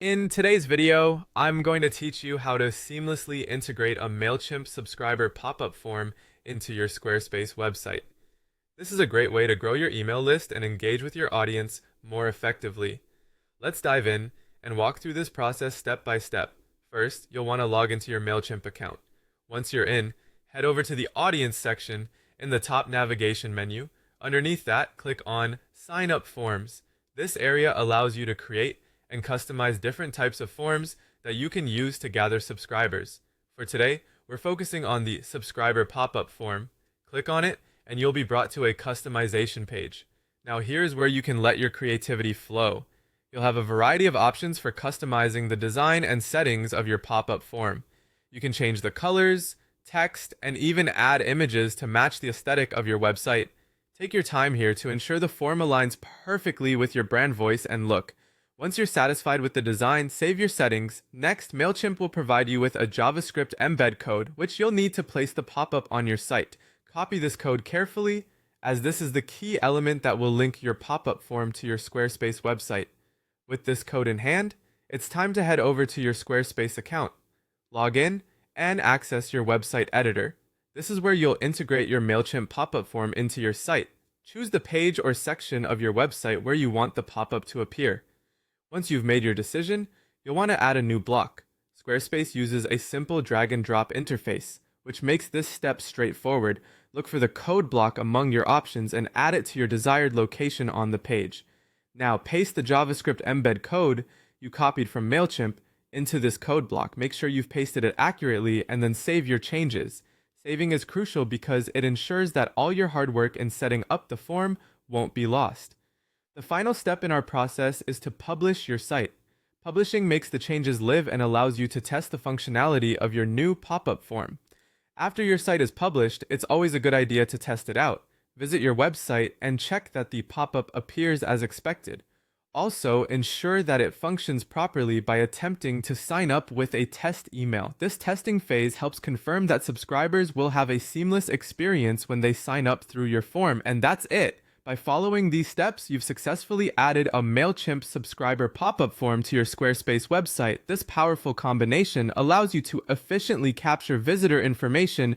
In today's video, I'm going to teach you how to seamlessly integrate a Mailchimp subscriber pop-up form into your Squarespace website. This is a great way to grow your email list and engage with your audience more effectively. Let's dive in and walk through this process step by step. First, you'll want to log into your Mailchimp account. Once you're in, head over to the Audience section in the top navigation menu. Underneath that, click on Sign Up Forms. This area allows you to create and customize different types of forms that you can use to gather subscribers. For today, we're focusing on the subscriber pop-up form. Click on it and you'll be brought to a customization page. Now here's where you can let your creativity flow. You'll have a variety of options for customizing the design and settings of your pop-up form. You can change the colors, text, and even add images to match the aesthetic of your website. Take your time here to ensure the form aligns perfectly with your brand voice and look. Once you're satisfied with the design, save your settings. Next, Mailchimp will provide you with a JavaScript embed code, which you'll need to place the pop-up on your site. Copy this code carefully, as this is the key element that will link your pop-up form to your Squarespace website. With this code in hand, it's time to head over to your Squarespace account. Log in and access your website editor. This is where you'll integrate your Mailchimp pop-up form into your site. Choose the page or section of your website where you want the pop-up to appear. Once you've made your decision, you'll want to add a new block. Squarespace uses a simple drag and drop interface, which makes this step straightforward. Look for the code block among your options and add it to your desired location on the page. Now paste the JavaScript embed code you copied from Mailchimp into this code block. Make sure you've pasted it accurately and then save your changes. Saving is crucial because it ensures that all your hard work in setting up the form won't be lost. The final step in our process is to publish your site. Publishing makes the changes live and allows you to test the functionality of your new pop-up form. After your site is published, it's always a good idea to test it out. Visit your website and check that the pop-up appears as expected. Also, ensure that it functions properly by attempting to sign up with a test email. This testing phase helps confirm that subscribers will have a seamless experience when they sign up through your form, and that's it. By following these steps, you've successfully added a Mailchimp subscriber pop-up form to your Squarespace website. This powerful combination allows you to efficiently capture visitor information